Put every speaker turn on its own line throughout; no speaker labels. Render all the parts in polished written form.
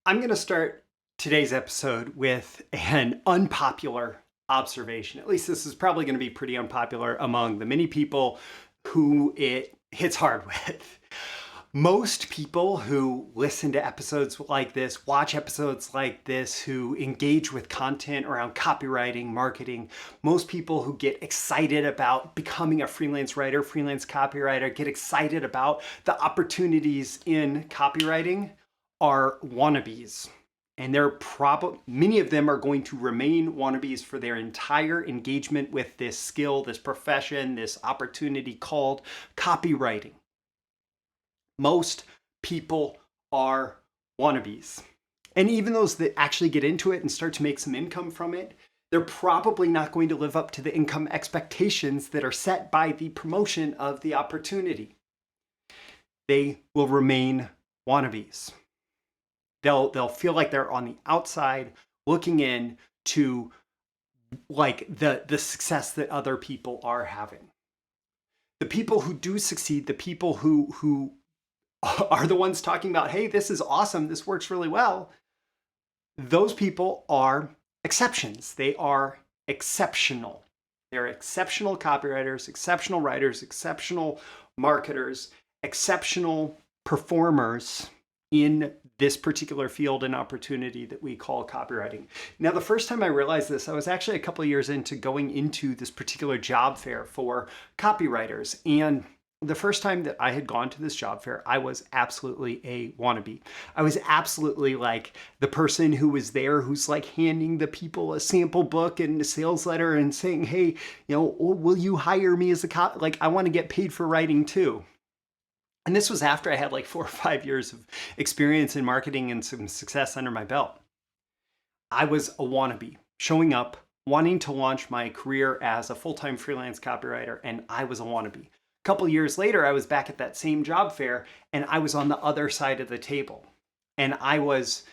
I'm going to start today's episode with an unpopular observation. At least this is probably going to be pretty unpopular among the many people who it hits hard with. Most people who listen to episodes like this, watch episodes like this, who engage with content around copywriting, marketing, most people who get excited about becoming a freelance writer, freelance copywriter, get excited about the opportunities in copywriting are wannabes. And many of them are going to remain wannabes for their entire engagement with this skill, this profession, this opportunity called copywriting. Most people are wannabes. And even those that actually get into it and start to make some income from it, they're probably not going to live up to the income expectations that are set by the promotion of the opportunity. They will remain wannabes. They'll feel like they're on the outside looking in to like the success that other people are having. The people who do succeed, the people who are the ones talking about, hey, this is awesome, this works really well, those people are exceptions. They are exceptional. They're exceptional copywriters, exceptional writers, exceptional marketers, exceptional performers in this particular field and opportunity that we call copywriting. Now, the first time I realized this, I was actually a couple of years into going into this particular job fair for copywriters. And the first time that I had gone to this job fair, I was absolutely a wannabe. I was absolutely like the person who was there who's like handing the people a sample book and a sales letter and saying, hey, will you hire me as a like, I want to get paid for writing too. And this was after I had like 4 or 5 years of experience in marketing and some success under my belt. I was a wannabe, showing up, wanting to launch my career as a full-time freelance copywriter, and I was a wannabe. A couple years later, I was back at that same job fair, and I was on the other side of the table. And I was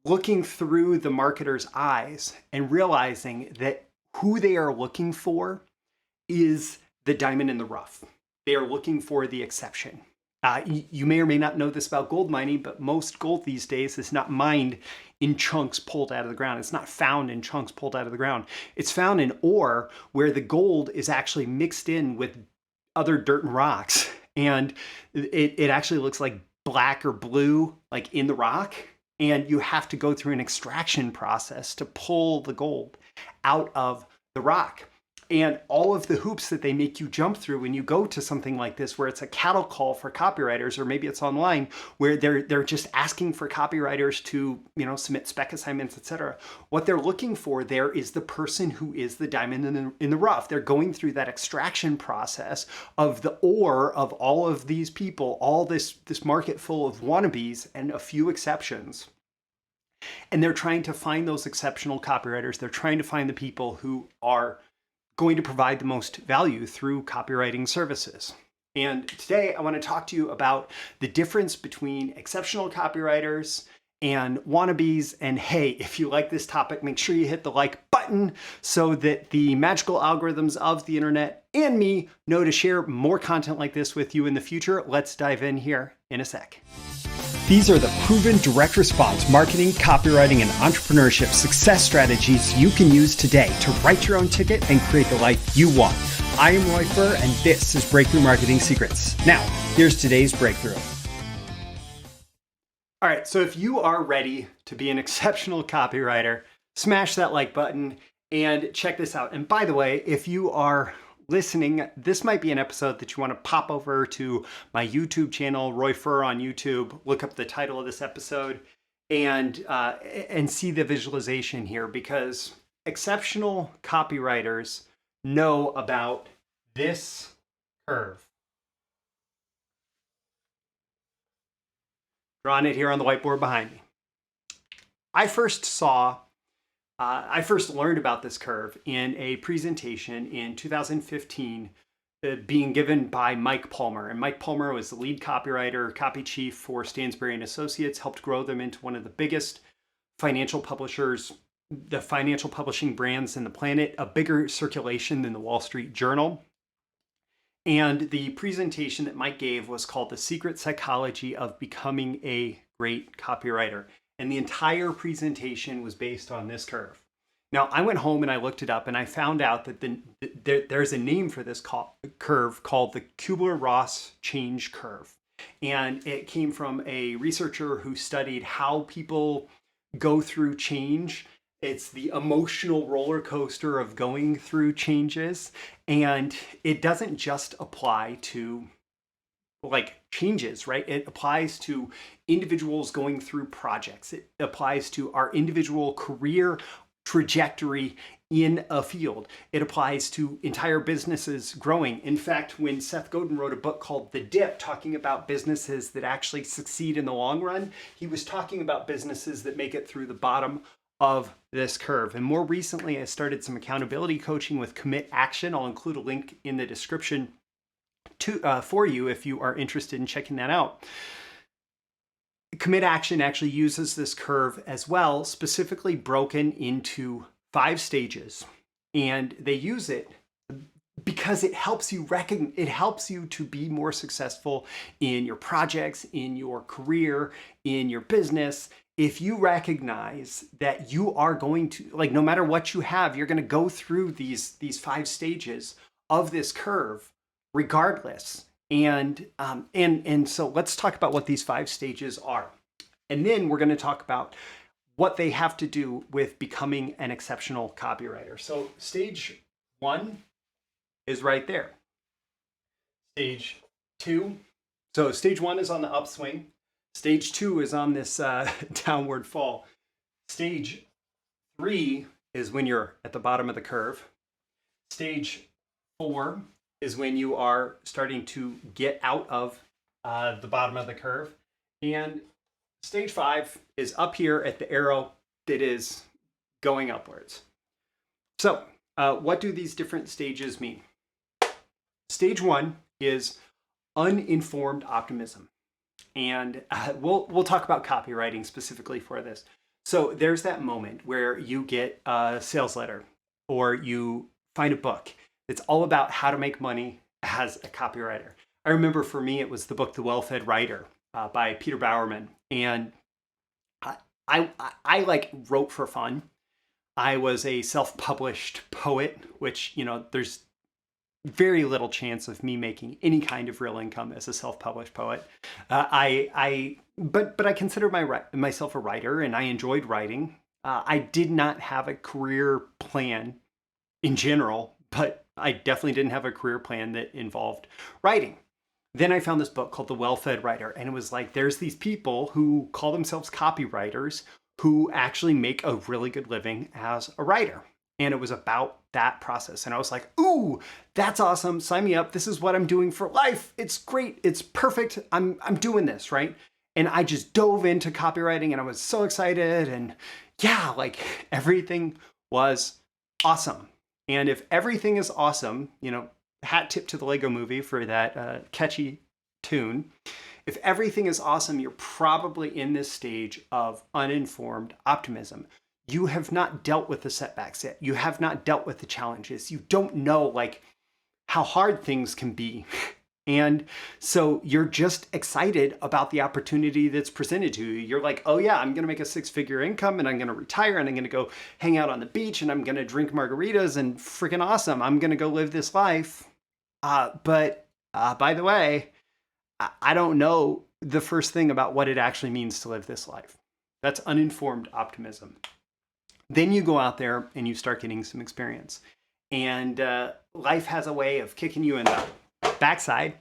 looking through the marketer's eyes and realizing that who they are looking for is the diamond in the rough. They are looking for the exception. You may or may not know this about gold mining, but most gold these days is not mined in chunks pulled out of the ground. It's not found in chunks pulled out of the ground. It's found in ore where the gold is actually mixed in with other dirt and rocks. And it actually looks like black or blue, like in the rock. And you have to go through an extraction process to pull the gold out of the rock. And all of the hoops that they make you jump through when you go to something like this, where it's a cattle call for copywriters, or maybe it's online, where they're just asking for copywriters to, submit spec assignments, etc. What they're looking for there is the person who is the diamond in the rough. They're going through that extraction process of the ore of all of these people, all this market full of wannabes and a few exceptions. And they're trying to find those exceptional copywriters. They're trying to find the people who are going to provide the most value through copywriting services. And today I want to talk to you about the difference between exceptional copywriters and wannabes. And hey, if you like this topic, make sure you hit the like button so that the magical algorithms of the internet and me know to share more content like this with you in the future. Let's dive in here in a sec. These are the proven direct response marketing, copywriting, and entrepreneurship success strategies you can use today to write your own ticket and create the life you want. I am Roy Furr, and this is Breakthrough Marketing Secrets. Now, here's today's breakthrough. All right, so if you are ready to be an exceptional copywriter, smash that like button and check this out. And by the way, if you are listening, this might be an episode that you want to pop over to my YouTube channel, Roy Furr on YouTube, look up the title of this episode and see the visualization here, because exceptional copywriters know about this curve. Drawing it here on the whiteboard behind me. I first learned about this curve in a presentation in 2015 being given by Mike Palmer. And Mike Palmer was the lead copywriter, copy chief for Stansberry & Associates, helped grow them into one of the biggest financial publishers, the financial publishing brands in the planet, a bigger circulation than the Wall Street Journal. And the presentation that Mike gave was called The Secret Psychology of Becoming a Great Copywriter. And the entire presentation was based on this curve. Now, I went home and I looked it up and I found out that there's a name for this curve called the Kubler-Ross change curve. And it came from a researcher who studied how people go through change. It's the emotional roller coaster of going through changes. And it doesn't just apply to like changes, right? It applies to individuals going through projects. It applies to our individual career trajectory in a field. It applies to entire businesses growing. In fact, when Seth Godin wrote a book called The Dip, talking about businesses that actually succeed in the long run, he was talking about businesses that make it through the bottom of this curve. And more recently, I started some accountability coaching with Commit Action. I'll include a link in the description for you if you are interested in checking that out. Commit Action actually uses this curve as well, specifically broken into 5 stages. And they use it because it helps you to be more successful in your projects, in your career, in your business. If you recognize that you are going to, like, no matter what you have, you're going to go through these 5 stages of this curve regardless. And so let's talk about what these 5 stages are. And then we're going to talk about what they have to do with becoming an exceptional copywriter. So stage 1 is right there. Stage 2. So stage 1 is on the upswing. Stage 2 is on this downward fall. Stage 3 is when you're at the bottom of the curve. Stage 4 is when you are starting to get out of the bottom of the curve. And stage 5 is up here at the arrow that is going upwards. So what do these different stages mean? Stage 1 is uninformed optimism. And we'll talk about copywriting specifically for this. So there's that moment where you get a sales letter or you find a book. It's all about how to make money as a copywriter. I remember for me, it was the book, The Well-Fed Writer by Peter Bowerman. And I like wrote for fun. I was a self-published poet, which, you know, there's very little chance of me making any kind of real income as a self-published poet. But I consider myself a writer, and I enjoyed writing. I did not have a career plan in general, but I definitely didn't have a career plan that involved writing. Then I found this book called The Well-Fed Writer, and it was like, there's these people who call themselves copywriters who actually make a really good living as a writer. And it was about that process. And I was like, ooh, that's awesome. Sign me up. This is what I'm doing for life. It's great. It's perfect. I'm doing this, right? And I just dove into copywriting and I was so excited. And yeah, like everything was awesome. And if everything is awesome, you know, hat tip to the Lego Movie for that catchy tune. If everything is awesome, you're probably in this stage of uninformed optimism. You have not dealt with the setbacks yet. You have not dealt with the challenges. You don't know like how hard things can be. And so you're just excited about the opportunity that's presented to you. You're like, oh yeah, I'm going to make a 6-figure income and I'm going to retire and I'm going to go hang out on the beach and I'm going to drink margaritas and freaking awesome. I'm going to go live this life. But by the way, I don't know the first thing about what it actually means to live this life. That's uninformed optimism. Then you go out there and you start getting some experience. And life has a way of kicking you in the backside.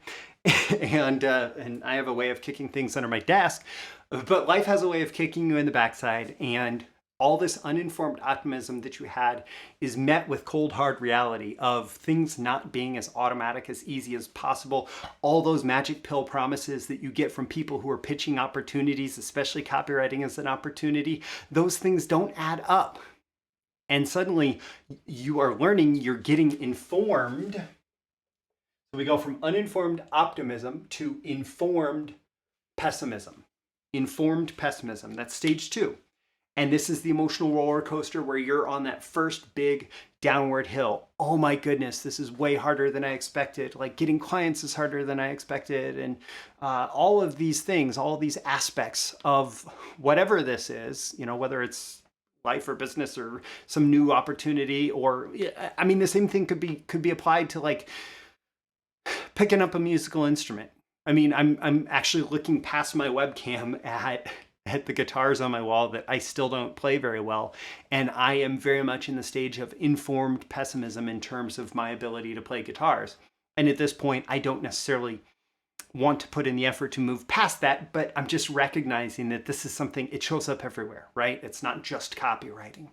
and I have a way of kicking things under my desk. But life has a way of kicking you in the backside. And all this uninformed optimism that you had is met with cold, hard reality of things not being as automatic, as easy as possible. All those magic pill promises that you get from people who are pitching opportunities, especially copywriting as an opportunity, those things don't add up. And suddenly you are learning, you're getting informed. So we go from uninformed optimism to informed pessimism. Informed pessimism, that's stage 2. And this is the emotional roller coaster where you're on that first big downward hill. Oh my goodness, this is way harder than I expected. Like getting clients is harder than I expected. And all of these things, all of these aspects of whatever this is, whether it's life or business or some new opportunity, or I mean, the same thing could be applied to like picking up a musical instrument. I mean, I'm actually looking past my webcam at the guitars on my wall that I still don't play very well. And I am very much in the stage of informed pessimism in terms of my ability to play guitars. And at this point, I don't necessarily want to put in the effort to move past that, but I'm just recognizing that this is something, it shows up everywhere, right? It's not just copywriting.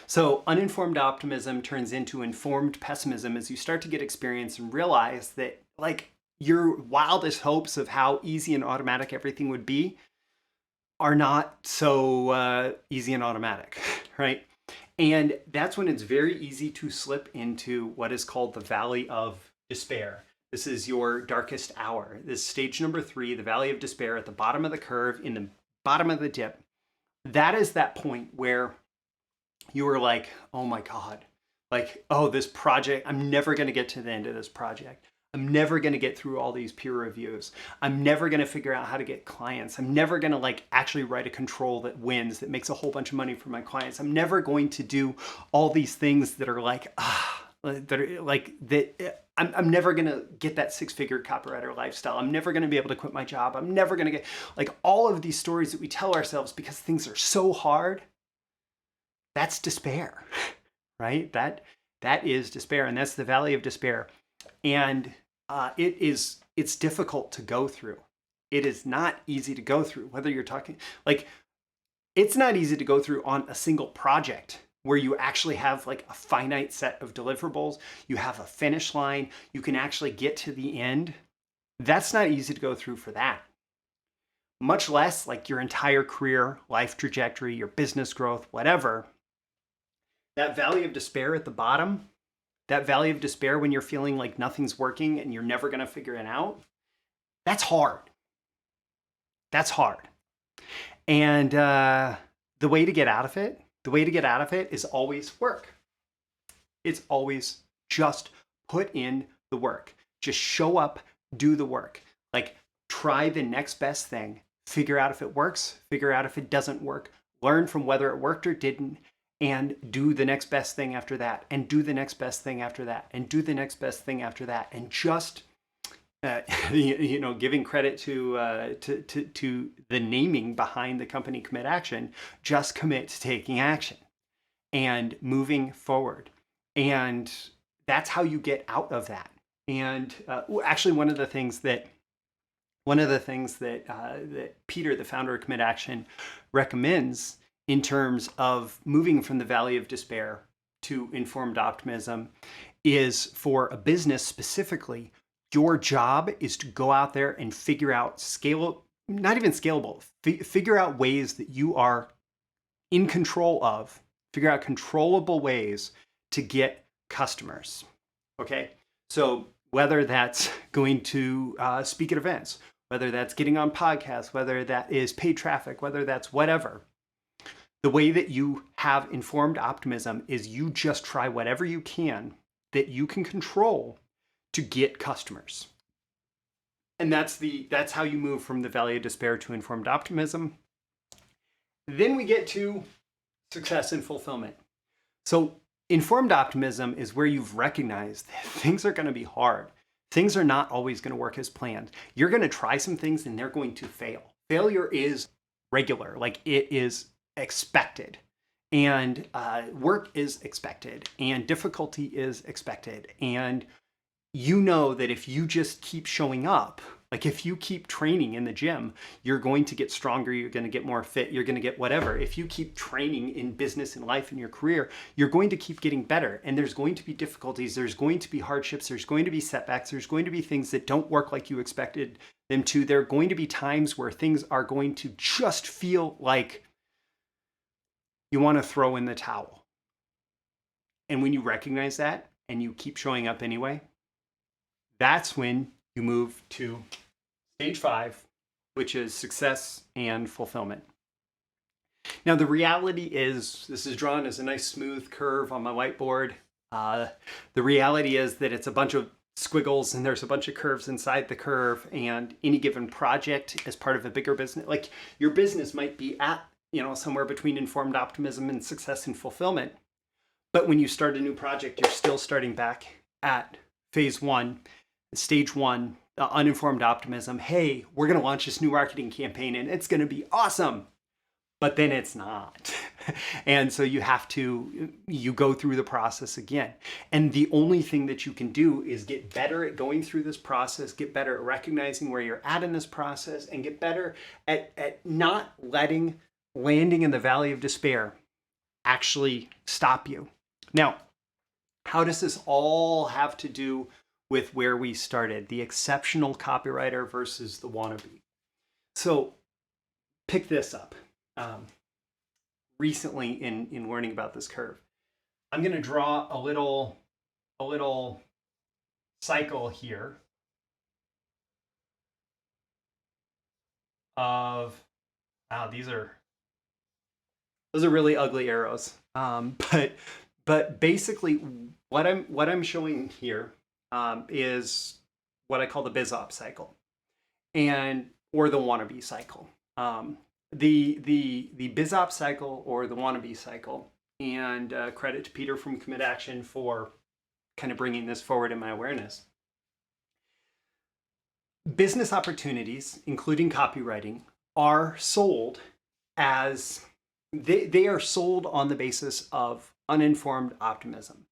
So uninformed optimism turns into informed pessimism as you start to get experience and realize that like your wildest hopes of how easy and automatic everything would be are not so easy and automatic, right? And that's when it's very easy to slip into what is called the valley of despair. This is your darkest hour. This is stage number 3, the valley of despair, at the bottom of the curve, in the bottom of the dip. That is that point where you are like, oh my God, like, oh, this project, I'm never going to get to the end of this project. I'm never going to get through all these peer reviews. I'm never going to figure out how to get clients. I'm never going to like actually write a control that wins, that makes a whole bunch of money for my clients. I'm never going to do all these things that are like, that are like that. I'm never going to get that 6-figure copywriter lifestyle. I'm never going to be able to quit my job. I'm never going to get like all of these stories that we tell ourselves because things are so hard. That's despair, right? That is despair, and that's the valley of despair. And it's difficult to go through. It is not easy to go through, whether you're talking like, it's not easy to go through on a single project where you actually have like a finite set of deliverables. You have a finish line. You can actually get to the end. That's not easy to go through for that. Much less like your entire career, life trajectory, your business growth, whatever. That valley of despair at the bottom, that valley of despair when you're feeling like nothing's working and you're never going to figure it out, that's hard. That's hard. And the way to get out of it, is always work. It's always just put in the work. Just show up, do the work. Like try the next best thing. Figure out if it works, figure out if it doesn't work. Learn from whether it worked or didn't. And do the next best thing after that, and do the next best thing after that, and do the next best thing after that, and just giving credit to the naming behind the company Commit Action. Just commit to taking action and moving forward, and that's how you get out of that. And actually, one of the things that that Peter, the founder of Commit Action, recommends in terms of moving from the valley of despair to informed optimism is, for a business specifically, your job is to go out there and figure out figure out ways that you are in control of, figure out controllable ways to get customers. Okay. So whether that's going to speak at events, whether that's getting on podcasts, whether that is paid traffic, whether that's whatever, the way that you have informed optimism is you just try whatever you can that you can control to get customers. And that's how you move from the valley of despair to informed optimism. Then we get to success and fulfillment. So informed optimism is where you've recognized that things are going to be hard. Things are not always going to work as planned. You're going to try some things and they're going to fail. Failure is regular, like it is expected, and work is expected, and difficulty is expected. And you know that if you just keep showing up, like if you keep training in the gym, you're going to get stronger, you're going to get more fit, you're going to get whatever. If you keep training in business and life and your career, you're going to keep getting better. And there's going to be difficulties, there's going to be hardships, there's going to be setbacks, there's going to be things that don't work like you expected them to. There are going to be times where things are going to just feel like you want to throw in the towel. And when you recognize that and you keep showing up anyway, that's when you move to stage 5, which is success and fulfillment. Now, the reality is, this is drawn as a nice smooth curve on my whiteboard. The reality is that it's a bunch of squiggles and there's a bunch of curves inside the curve, and any given project as part of a bigger business, like your business might be at, somewhere between informed optimism and success and fulfillment. But when you start a new project, you're still starting back at phase one, stage one, uninformed optimism. Hey, we're going to launch this new marketing campaign and it's going to be awesome. But then it's not. And so you go through the process again. And the only thing that you can do is get better at going through this process, get better at recognizing where you're at in this process, and get better at not letting landing in the valley of despair actually stop you. Now, how does this all have to do with where we started? The exceptional copywriter versus the wannabe. So pick this up. Recently in learning about this curve, I'm going to draw a little cycle here of, wow, those are really ugly arrows. But basically what I'm showing here is what I call the Biz-Opp Cycle, or the wannabe cycle. The Biz-Opp Cycle or the wannabe cycle, and credit to Peter from Commit Action for kind of bringing this forward in my awareness. Business opportunities, including copywriting, are sold as they are sold on the basis of uninformed optimism.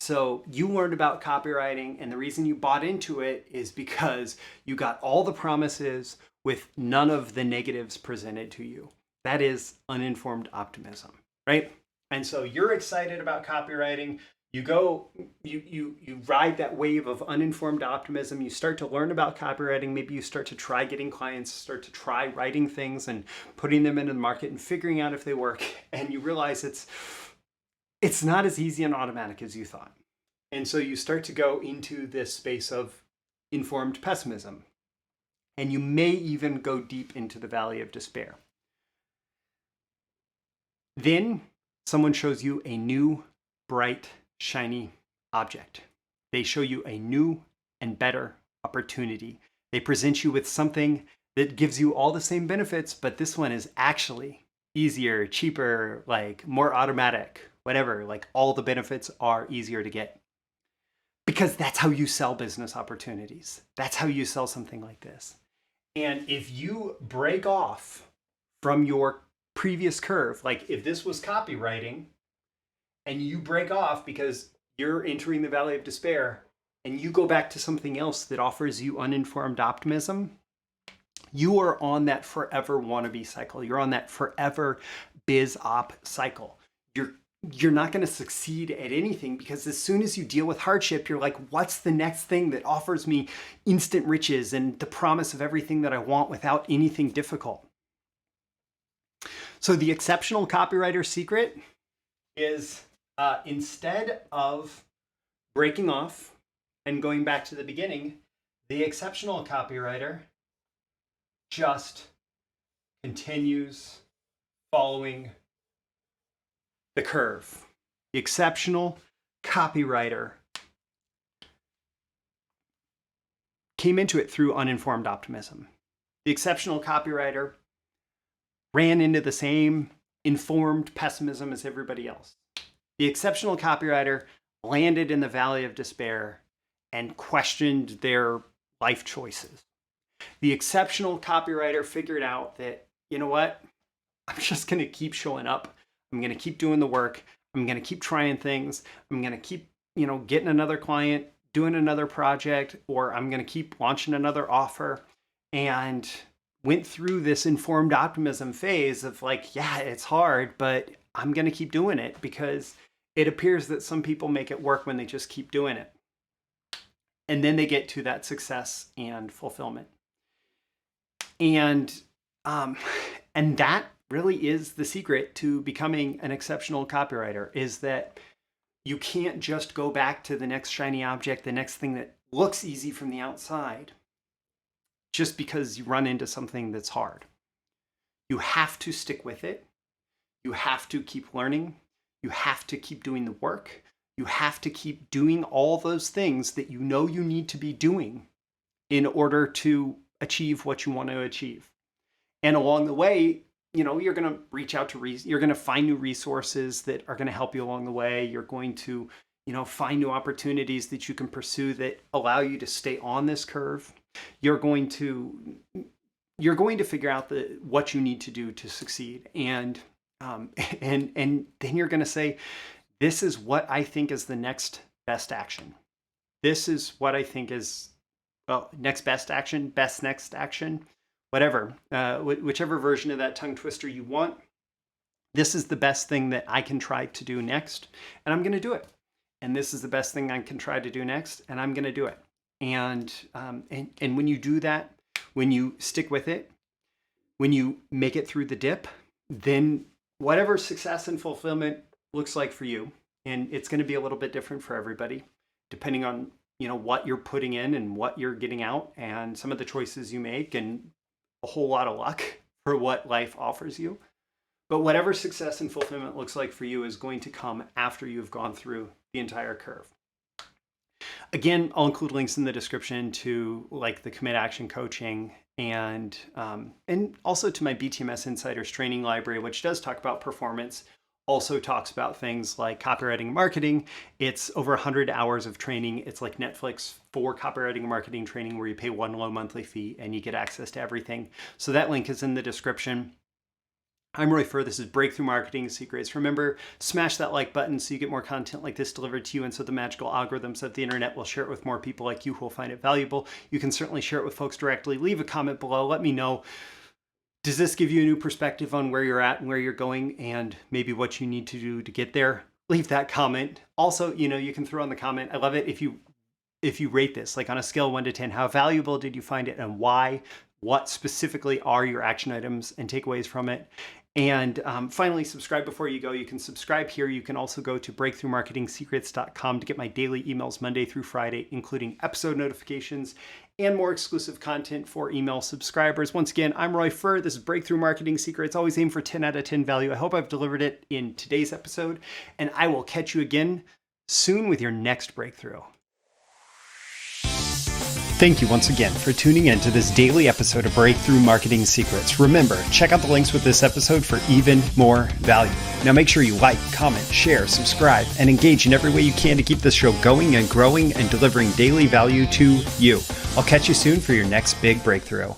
So you learned about copywriting, and the reason you bought into it is because you got all the promises with none of the negatives presented to you. That is uninformed optimism, right? And so you're excited about copywriting. You ride that wave of uninformed optimism. You start to learn about copywriting. Maybe you start to try getting clients, start to try writing things and putting them into the market and figuring out if they work. And you realize it's not as easy and automatic as you thought. And so you start to go into this space of informed pessimism. And you may even go deep into the valley of despair. Then someone shows you a new, bright, shiny object. They show you a new and better opportunity. They present you with something that gives you all the same benefits, but this one is actually easier, cheaper, like more automatic, whatever. Like all the benefits are easier to get. Because that's how you sell business opportunities. That's how you sell something like this. And if you break off from your previous curve, like if this was copywriting and you break off because you're entering the valley of despair and you go back to something else that offers you uninformed optimism, you are on that forever wannabe cycle. You're on that forever biz-op cycle. You're not going to succeed at anything, because as soon as you deal with hardship, you're like, what's the next thing that offers me instant riches and the promise of everything that I want without anything difficult? So the exceptional copywriter secret is instead of breaking off and going back to the beginning, the exceptional copywriter just continues following the curve. The exceptional copywriter came into it through uninformed optimism. The exceptional copywriter ran into the same informed pessimism as everybody else. The exceptional copywriter landed in the valley of despair and questioned their life choices. The exceptional copywriter figured out that, you know what? I'm just going to keep showing up. I'm going to keep doing the work. I'm going to keep trying things. I'm going to keep, getting another client, doing another project, or I'm going to keep launching another offer, and went through this informed optimism phase of like, yeah, it's hard, but I'm going to keep doing it because it appears that some people make it work when they just keep doing it. And then they get to that success and fulfillment. And that really is the secret to becoming an exceptional copywriter, is that you can't just go back to the next shiny object, the next thing that looks easy from the outside, just because you run into something that's hard. You have to stick with it. You have to keep learning. You have to keep doing the work. You have to keep doing all those things that you know you need to be doing in order to achieve what you want to achieve. And along the way, you're going to reach out to, you're going to find new resources that are going to help you along the way. You're going to, find new opportunities that you can pursue that allow you to stay on this curve. You're going to figure out what you need to do to succeed. And then you're going to say, this is what I think is the next best action. This is what I think is, next best action, best next action, whatever, whichever version of that tongue twister you want. This is the best thing that I can try to do next, and I'm going to do it. And this is the best thing I can try to do next, and I'm going to do it. And when you do that, when you stick with it, when you make it through the dip, then whatever success and fulfillment looks like for you, and it's going to be a little bit different for everybody, depending on what you're putting in and what you're getting out, and some of the choices you make, and a whole lot of luck for what life offers you. But whatever success and fulfillment looks like for you is going to come after you've gone through the entire curve. Again, I'll include links in the description to the commit action coaching and also to my BTMS Insiders training library, which does talk about performance, also talks about things like copywriting and marketing. It's over 100 hours of training. It's like Netflix for copywriting and marketing training, where you pay one low monthly fee and you get access to everything. So that link is in the description. I'm Roy Furr. This is Breakthrough Marketing Secrets. Remember, smash that like button so you get more content like this delivered to you, and so the magical algorithms of the internet will share it with more people like you who will find it valuable. You can certainly share it with folks directly. Leave a comment below. Let me know, does this give you a new perspective on where you're at and where you're going, and maybe what you need to do to get there? Leave that comment. Also, you can throw in the comment. I love it if you rate this, on a scale of 1 to 10, how valuable did you find it and why? What specifically are your action items and takeaways from it? And finally, subscribe before you go. You can subscribe here. You can also go to breakthroughmarketingsecrets.com to get my daily emails Monday through Friday, including episode notifications and more exclusive content for email subscribers. Once again, I'm Roy Furr. This is Breakthrough Marketing Secrets. Always aim for 10 out of 10 value. I hope I've delivered it in today's episode, and I will catch you again soon with your next breakthrough. Thank you once again for tuning in to this daily episode of Breakthrough Marketing Secrets. Remember, check out the links with this episode for even more value. Now make sure you like, comment, share, subscribe, and engage in every way you can to keep this show going and growing and delivering daily value to you. I'll catch you soon for your next big breakthrough.